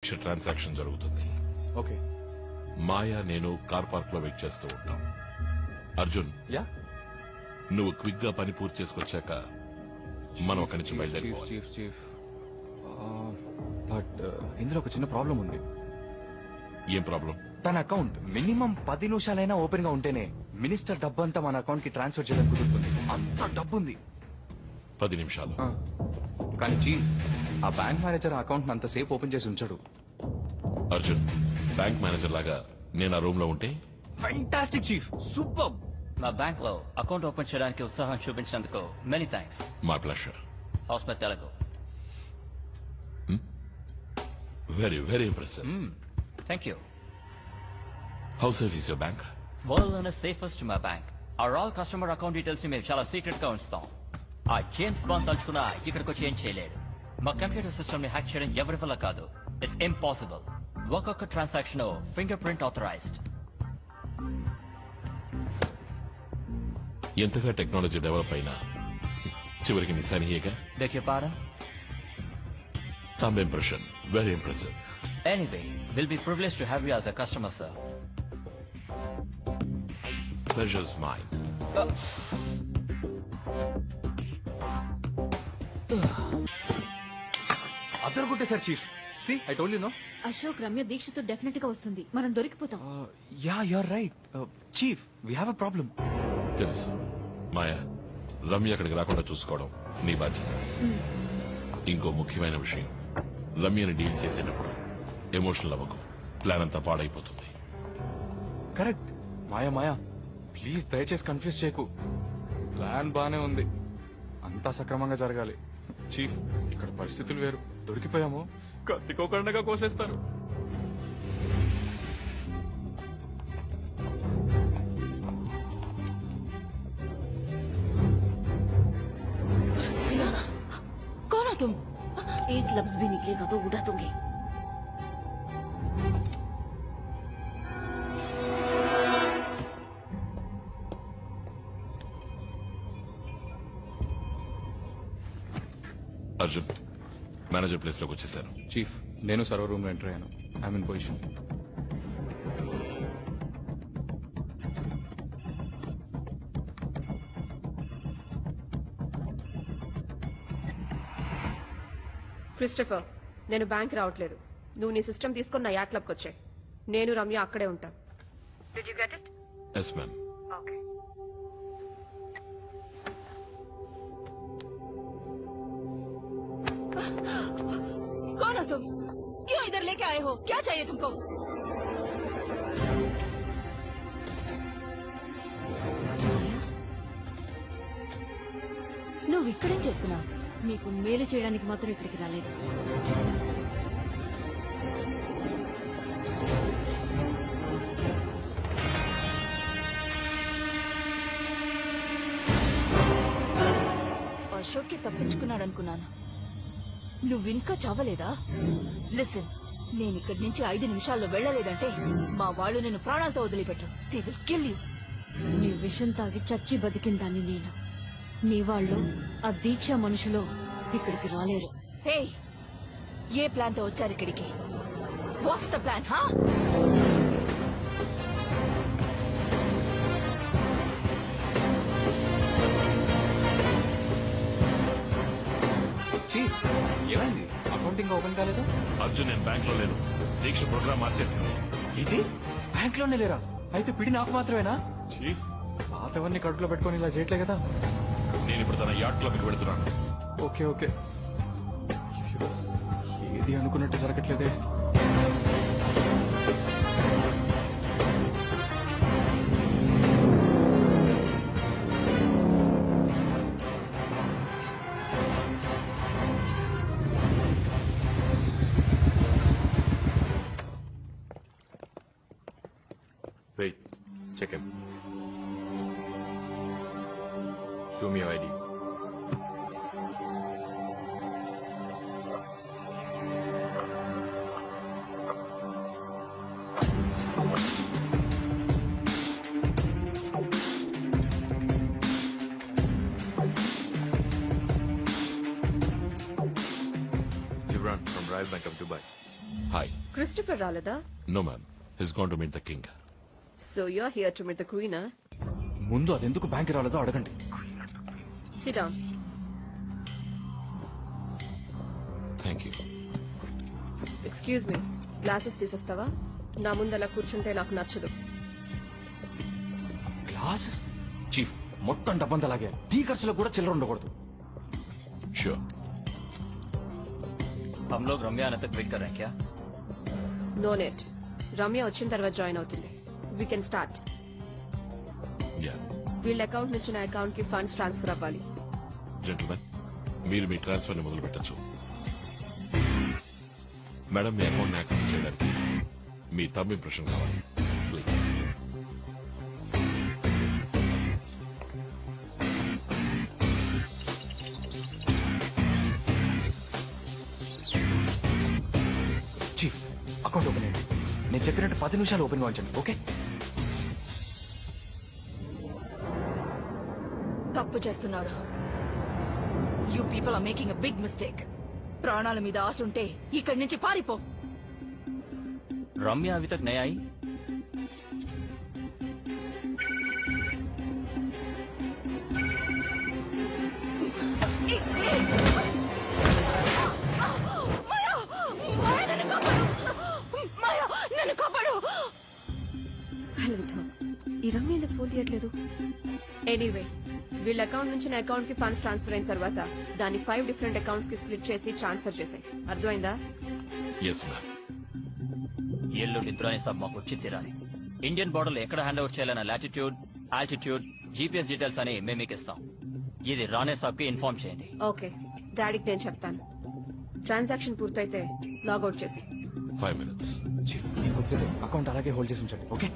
లక్ష transaction జరుగుతుంది. Okay. మాయా నేను car park లో వెయిట్ చేస్తూ ఉంటాం. అర్జున్, నువ్వు క్విక్ గా పని పూర్తి చేసుకొచ్చాక మనం అక్కడి నుంచి బయలుదేరిపోవాలి. చీఫ్ బట్ ఇందులో ఒక చిన్న ప్రాబ్లం ఉంది. ఏం ప్రాబ్లం? తన అకౌంట్ మినిమం 10 నిమిషాలైనా ఓపెన్ గా ఉంటేనే మినిస్టర్ డబ్బు అంతా మన అకౌంట్ కి ట్రాన్స్ఫర్ చేయడానికి కుదురుతుంది. అంత డబ్బు ఉంది. 10 నిమిషాలు? కానీ చీఫ్, ఆ బ్యాంక్ మేనేజర్ అకౌంట్ అంతసేపు ఓపెన్ చేసి ఉంచాడు. అర్జున్, బ్యాంక్ మేనేజర్ లాగా నేను ఆ రూమ్ లో ఉంటే ఫ్యాంటాస్టిక్ చీఫ్, సూపర్. మా బ్యాంక్ లో అకౌంట్ ఓపెన్ చేయడానికి ఉత్సాహం చూపించినందుకు many thanks. My pleasure. How's my Telugu. Very very impressive. Thank you. How safe is your bank? World లోనే సేఫెస్ట్ మా bank. Are all customer account details ని మేము చాలా సీక్రెట్ గా ఉంచుతాం. ఆ జేమ్స్ బాండ్ తలుచుకున్నా ఇక్కడికి వచ్చి ఏం చేయలేడు. మా కంప్యూటర్ సిస్టమ్ ని హ్యాక్ చేయడం ఎవరి వల్ల కాదు. It's impossible. ఒక్కొక్క ట్రాన్సాక్షన్ ఫింగర్ ప్రింట్ ఆథరైజ్డ్. ఎంతగా టెక్నాలజీ డెవలప్ అయినా చివరికి నిశానియేగా. Beg your pardon? Thumb impression. Very impressive. Anyway, we'll be privileged to have you as a customer, sir. Pleasure's mine. అద్దరు కొట్టేశారు chief. See, I told you no. Ashok, Ramya దీక్షతో definite గా వస్తుంది. మనం దొరికిపోతాం. Yeah, you're right chief. We have a problem. తెలుసు మాయా, రమ్య అక్కడికి రాకుండా చూసుకోవడం నీ బాధ్యత. ఇంకో ముఖ్యమైన విషయం, రమ్యని డీల్ చేసేటప్పుడు ఎమోషనల్ అవ్వకు. ప్లాన్ అంతా పాడైపోతుంది. కరెక్ట్. మాయా ప్లీజ్ దయచేసి కన్ఫ్యూజ్ చేయకు. ప్లాన్ బానే ఉంది, అంతా సక్రమంగా జరగాలి. చీఫ్, ఇక్కడ పరిస్థితులు వేరు. దొరికిపోయాము, కత్తికోకుండా కోసేస్తారు. कौन हो तुम? एक लफ्ज भी निकलेगा तो उड़ा दूंगी. అర్జున్, మేనేజర్ ప్లేస్ లోకి వచ్చేసాను. చీఫ్, నేను సర్వర్ రూమ్ లో ఎంటర్ అయ్యాను. I'm in position. క్రిస్టఫర్, నేను బ్యాంక్ రావట్లేదు. నువ్వు నీ సిస్టమ్ తీసుకుని నా యాట్ క్లబ్కి వచ్చాయి. నేను రమ్య అక్కడే ఉంటాం. Did you get it? Yes ma'am. Okay. कौन हो तुम? क्यों इधर लेके आए हो? क्या चाहिए तुमको? నువ్వు ఇక్కడేం చేస్తున్నావు? నీకు మేలు చేయడానికి మాత్రం ఇక్కడికి రాలేదు. అశోక్ కి తప్పించుకున్నాడు అనుకున్నాను. నువ్వింకా చావలేదా? లిసన్, నేను ఇక్కడి నుంచి 5 నిమిషాల్లో వెళ్ళలేదంటే మా వాళ్ళు నేను ప్రాణాలతో వదిలిపెట్టారు. They will kill you. నీ విషం తాగి చచ్చి బతికిందాన్ని నేను. నీ వాళ్ళు ఆ దీక్ష మనుషులో ఇక్కడికి రాలేరు. హే, ఏ ప్లాన్ తో వచ్చారు ఇక్కడికి? What's the plan? హా, చీఫ్, ఏమైంది? అకౌంటింగ్ ఓపెన్ కాలేదు. అర్జున్, నేను బ్యాంక్ లో లేను. దీక్ష ప్రోగ్రామ్ మార్చేసింది. ఇది బ్యాంక్ లోనే లేరా? అయితే పిడి నాకు మాత్రమేనా? చీఫ్, పాతవన్నీ కడుపులో పెట్టుకొని ఇలా చేయట్లే కదా. నేను ఇప్పుడు తన యాట్ క్లబ్కి వెళుతున్నాను. Okay okay. ఏది అనుకున్నట్టు జరగట్లేదే. Wait, check him. Show me your ID. Gibran from Royal Bank of Dubai. Hi. Christopher రాలేదా? No ma'am, he's gone to meet the king. So you are here to meet the queen. ముందు అది ఎందుకు bank రాలేదో అడగండి. Sit down. Thank you. Excuse me, glasses తీసేస్తావా? నా ముందు అలా కూర్చుంటే నాకు నచ్చదు. గ్లాసెస్ చీఫ్, మొత్తం డబ్బంతా అలాగే టీ ఖర్చులో కూడా చిల్లర ఉండకూడదు. షూర్. हम लोग रम्या आने तक वेट कर रहे हैं क्या? No net. రమ్య వచ్చిన తర్వాత జాయిన్ అవుతుంది. We can start. యా. వీళ్ళ అకౌంట్ నుంచి నా అకౌంట్ కి ఫండ్స్ ట్రాన్స్ఫర్ అవ్వాలి. జెంటల్మెన్, మీరు మీ ట్రాన్స్ఫర్ ని మొదలు పెట్టచ్చు. మేడం, మీ అకౌంట్ యాక్సెస్ చేయడానికి మీ థంబ్ ఇంప్రెషన్ కావాలి ప్లీజ్. చీఫ్, అకౌంట్ ఓపెన్ అయ్యింది. నేను చెప్పినట్టు 10 నిమిషాలు ఓపెన్ గా ఉంచండి. ఓకే? తప్పు చేస్తున్నారు. You people are making a big mistake. ప్రాణాల మీద ఆశ ఉంటే ఇక్కడి నుంచి పారిపో. रम्या अभी तक नहीं आई. నన్ను కాపాడు. హలో, ఈ రమ్య ఎందుకు ఫోన్ తీయట్లేదు? ఎనీవే, వీళ్ళ అకౌంట్ నుంచి నా అకౌంట్ కి ఫండ్స్ ట్రాన్స్ఫర్ అయిన తర్వాత దాన్ని 5 డిఫరెంట్ అకౌంట్స్ కి స్ప్లిట్ చేసి ట్రాన్స్ఫర్ చేసాయి. అర్థమైందా? Yes ma'am. ఎల్లు నిద్రని సబ్ మాకు వచ్చి తీరాలి. ఇండియన్ బోర్డర్ లో ఎక్కడ హ్యాండ్ ఓవర్ చేయాలన్న లాటిట్యూడ్, ఆల్టిట్యూడ్, జీపీఎస్ డీటెయిల్స్ అని మేము మీకు ఇస్తాం. ఇది రానే సాబ్ కి ఇన్ఫార్మ్ చేయండి. ఓకే, డాడీకి నేను చెప్తాను. ట్రాన్సాక్షన్ పూర్తయితే లాగౌట్ చేసి. 5 minutes. చీఫ్, ఇంకొద్దిసేపు అకౌంట్ అలాగే హోల్డ్ చేసి ఉంచండి. ఓకే?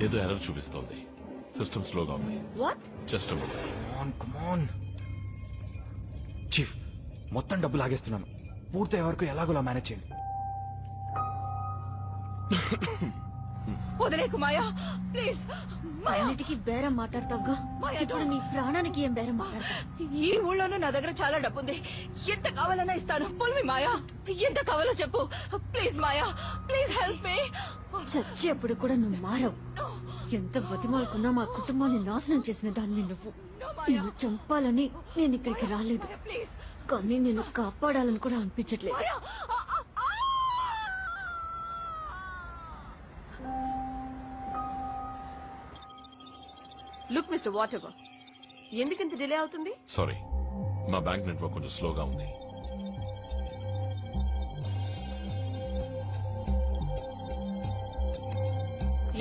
ఏదో ఎర్రర్ చూపిస్తోంది. సిస్టమ్ స్లోగా ఉంది. వాట్? Just come on. చీఫ్, మొత్తం డబ్బు లాగేస్తున్నాను. పూర్తయ్యే వరకు ఎలాగోలా మేనేజ్ చేయండి. వదిలేకు మాయా, ప్లీజ్. మాయా, అన్నిటికీ బేరం మాట్లాడతావుగా, మాయా, ఇప్పుడు నీ ప్రాణానికి ఏం బేరం మాట్లాడతావు? ఈ ఊళ్ళోనూ నా దగ్గర చాలా డబ్బు ఉంది. ఎంత కావాలన్నా ఇస్తాను. పొల్మి మాయా, ఎంత కావాలో చెప్పు. Please Maya, please help me. చచ్చేప్పుడు కూడా నువ్వు మారవు. ఎంత బతిమాలకున్నా మా కుటుంబాన్ని నాశనం చేసిన దాన్ని నువ్వు. నిన్ను చంపాలని నేను ఇక్కడికి రాలేదు, ప్లీజ్ కానీ నేను కాపాడాలని కూడా అనిపించట్లేదు. మాయా. లుక్ మిస్టర్ వాట్ ఎవర్, ఎందుకు ఇంత డిలే అవుతుంది? సారీ, మా బ్యాంక్ నెట్వర్క్ కొంచెం స్లోగా ఉంది.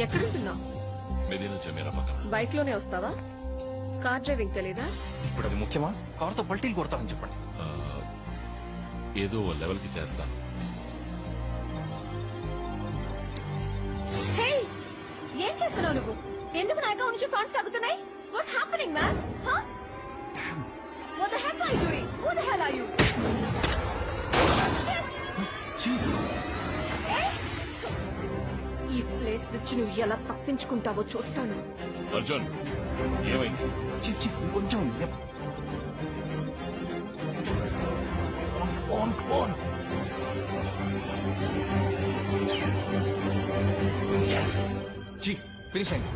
ఎక్కడుంటున్నావు? మెదీనా చెమేరా పక్కన. బైక్ లోనే వస్తావా? కార్ డ్రైవింగ్ తెలీదా? ఇప్పుడు అది ముఖ్యమా? కారుతో పల్టీలు కొడతానని చెప్పండి. ఆ, ఏదో లెవెల్ కి చేస్తాను. హే, ఏం చేస్తున్నావు నువ్వు? ఎందుకు నా అకౌంట్ నుంచి ఫండ్స్ తగ్గుతున్నాయి? What's happening man? What the hell are you doing? Who the hell are you? ఈ ప్లేస్ నుంచి నువ్వు ఎలా తప్పించుకుంటావో చూస్తాను. అర్జున్, ఏమైంది? చీఫ్ చీఫ్, కొంచెం చీఫ్, ఫినిష్ అయింది.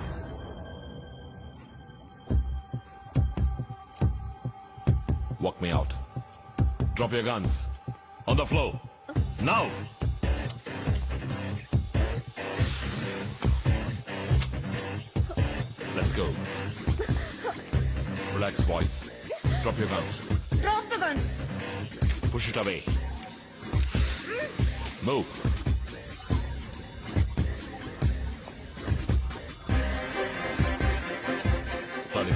Walk me out. Drop your guns. On the floor. Now! Let's go. Relax, boys. Drop your guns. Drop the guns. Push it away. Move. Sorry.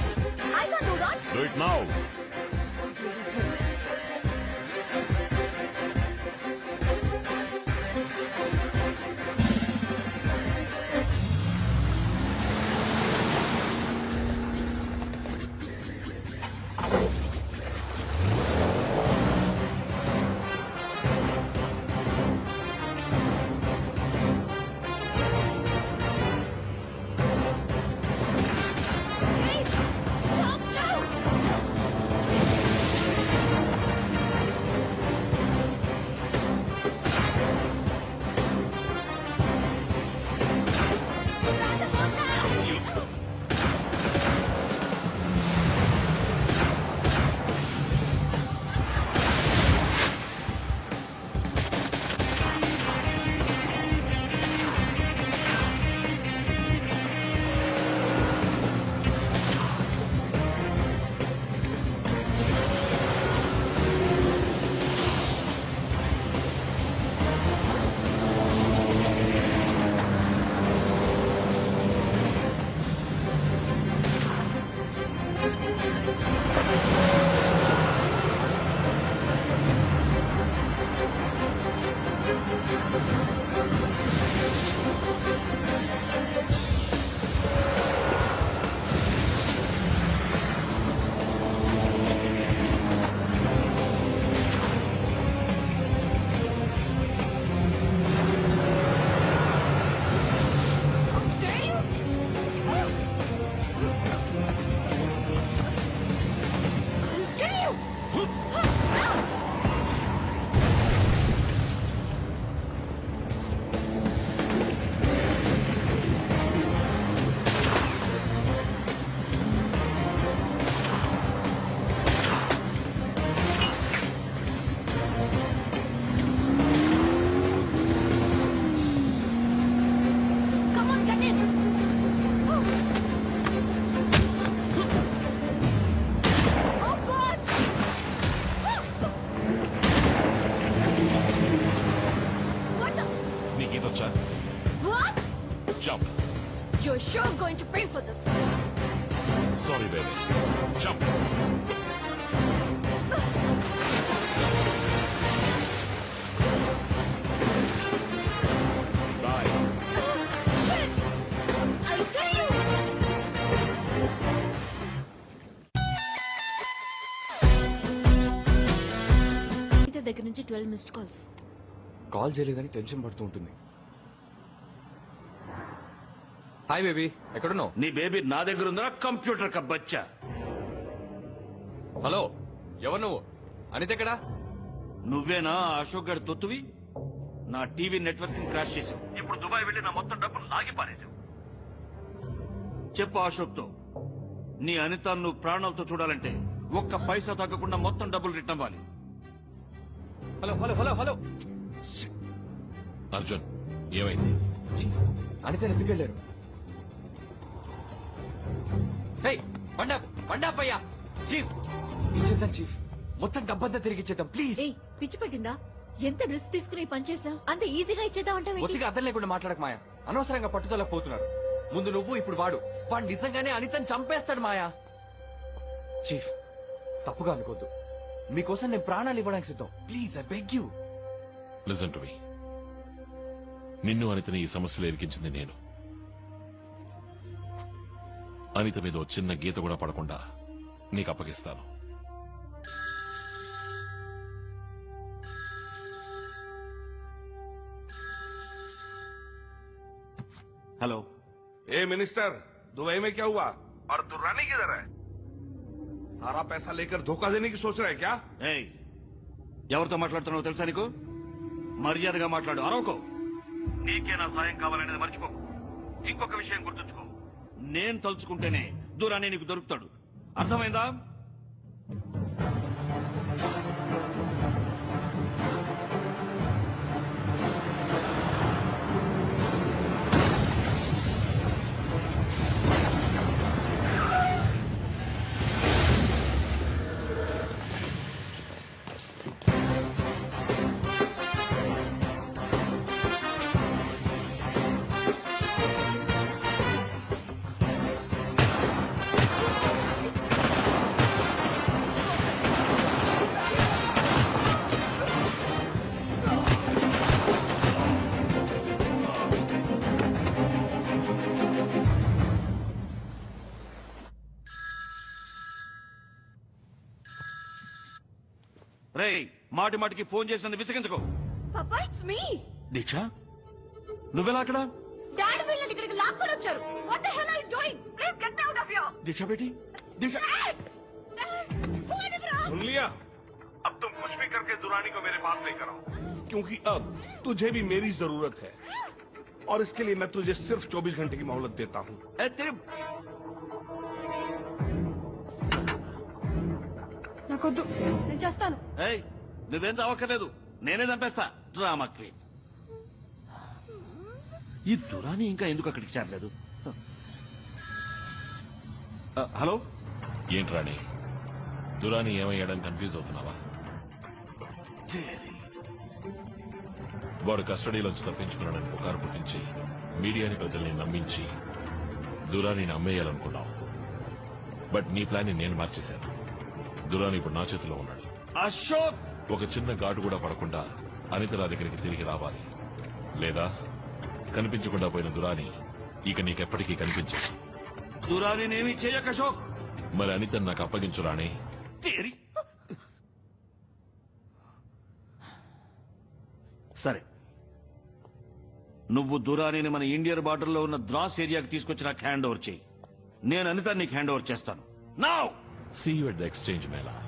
I can't do that. Do it now. Stop now. నీకు ఈతొచ్చా? Jump. You're sure going to pay for this. Sorry baby. Jump. Bye. I'll kill you. ఇత దగ్గర నుంచి 12 missed calls. Call చేయలేదని tension పడుతూ ఉంటుంది. Hi baby, ఎక్కడున్నావు? నీ బేబీ నా దగ్గర ఉందా కంప్యూటర్ కా బచ్చా? హలో, ఎవరు నువ్వు? అనిత ఎక్కడా? నువ్వేనా అశోక్ గడి తొత్తువి? నా టీవీ నెట్వర్క్ క్రాష్ చేసావు. ఇప్పుడు దుబాయ్ వెళ్ళి నా మొత్తం డబ్బులు లాగి పారేసావు. చెప్పు అశోక్ తో, నీ అనిత నువ్వు ప్రాణాలతో చూడాలంటే ఒక్క పైసా తగ్గకుండా మొత్తం డబ్బులు రిటర్న్ అవ్వాలి. Hello hello hello hello. Arjun, ఏమైంది? అనిత ఎందుకు వెళ్ళారు? పండాపయ్యా చీఫ్, ఇచ్చేద్దాం చీఫ్, మొత్తం డబ్బంతా తిరిగి ఇచ్చేద్దాం ప్లీజ్. ఏయ్, పిచ్చి పట్టిందా? ఎంత రిస్క్ తీసుకుని ఈ పని చేసావు? అంత ఈజీగా ఇచ్చేద్దాం అంటే ఒత్తిగా అర్థం లేకుండా మాట్లాడక మాయా. అనవసరంగా పట్టుదల పోతున్నారు. ముందు నువ్వు, ఇప్పుడు వాడు నిజంగానే అనితని చంపేస్తాడు మాయా. చీఫ్, తప్పుగా అనుకోద్దు. మీకోసం నేను ప్రాణాలు ఇవ్వడానికి సిద్ధం. Please, I beg you. Listen to me. నిన్ను అనితని ఈ సమస్యలో ఇరికించింది నేను. అనిత మీద ఓ చిన్న గీత కూడా పడకుండా నీకు అప్పగిస్తాను. హలో. ए मिनिस्टर, दुबई में क्या हुआ और दुर्रानी किधर है? सारा पैसा लेकर धोखा देने की सोच रहा है क्या? ఏయ్, ఎవరితో మాట్లాడుతున్నావు తెలుసా నీకు? మర్యాదగా మాట్లాడు, అరవకో. నీకే నా సాయం కావాలనేది మర్చిపోకు. ఇంకొక విషయం గుర్తుంచుకో, నేను తలుచుకుంటేనే దూరాన్ని నీకు దొరుకుతాడు. అర్థమైందా? రేయ్, మాటి మాటికి ఫోన్ చేసి నన్ను విసిగించుకో. Papa, it's me. దీక్ష, నువ్వెలా అక్కడ? Dad వీళ్ళని ఇక్కడికి లాక్కొని వచ్చారు. What the hell are you doing? Please get me out of here. దీక్ష బేటీ, దీక్ష. सुन लिया? अब तुम कुछ भी करके दुरानी को मेरे पास लेकर आओ, क्योंकि अब तुझे भी मेरी जरूरत है और इसके लिए मैं तुझे सिर्फ 24 घंटे की मोहलत देता हूँ. ఏ, తెరి. నాకొద్దు, నేను చేస్తాను. ఏయ్, నువ్వేం చావక్కర్లేదు, నేనే చంపేస్తా. Drama queen. ఈ దురాని ఇంకా ఎందుకు అక్కడికి చేరలేదు? హలో. ఏంటి రాణి, దురాని ఏమయ్యాడని కన్ఫ్యూజ్ అవుతున్నావా? వాడు కస్టడీలోంచి తప్పించుకున్నాడని పుకారు పుట్టించి మీడియాని ప్రజల్ని నమ్మించి దురానిని అమ్మేయాలనుకున్నావు. బట్ నీ ప్లాన్ ని నేను మార్చేశాను. దురాని ఇప్పుడు నా చేతిలో ఉన్నాడు. అశోక్, ఒక చిన్న ఘాటు కూడా పడకుండా అనిత నా దగ్గరికి తిరిగి రావాలి. లేదా కనిపించకుండా పోయిన దురాని ఇక నీకెప్పటికీ కనిపించదు. దురానినేమీ చేయక అశోక్. మరి అనితను నాకు అప్పగించు రాణి. తేరి. సరే, నువ్వు దురానిని మన ఇండియన్ బార్డర్ లో ఉన్న ద్రాస్ ఏరియాకి తీసుకొచ్చి నాకు హ్యాండ్ ఓవర్ చేయి. నేను అనిత నీకు హ్యాండ్ ఓవర్ చేస్తాను. Now see you at the exchange Mela.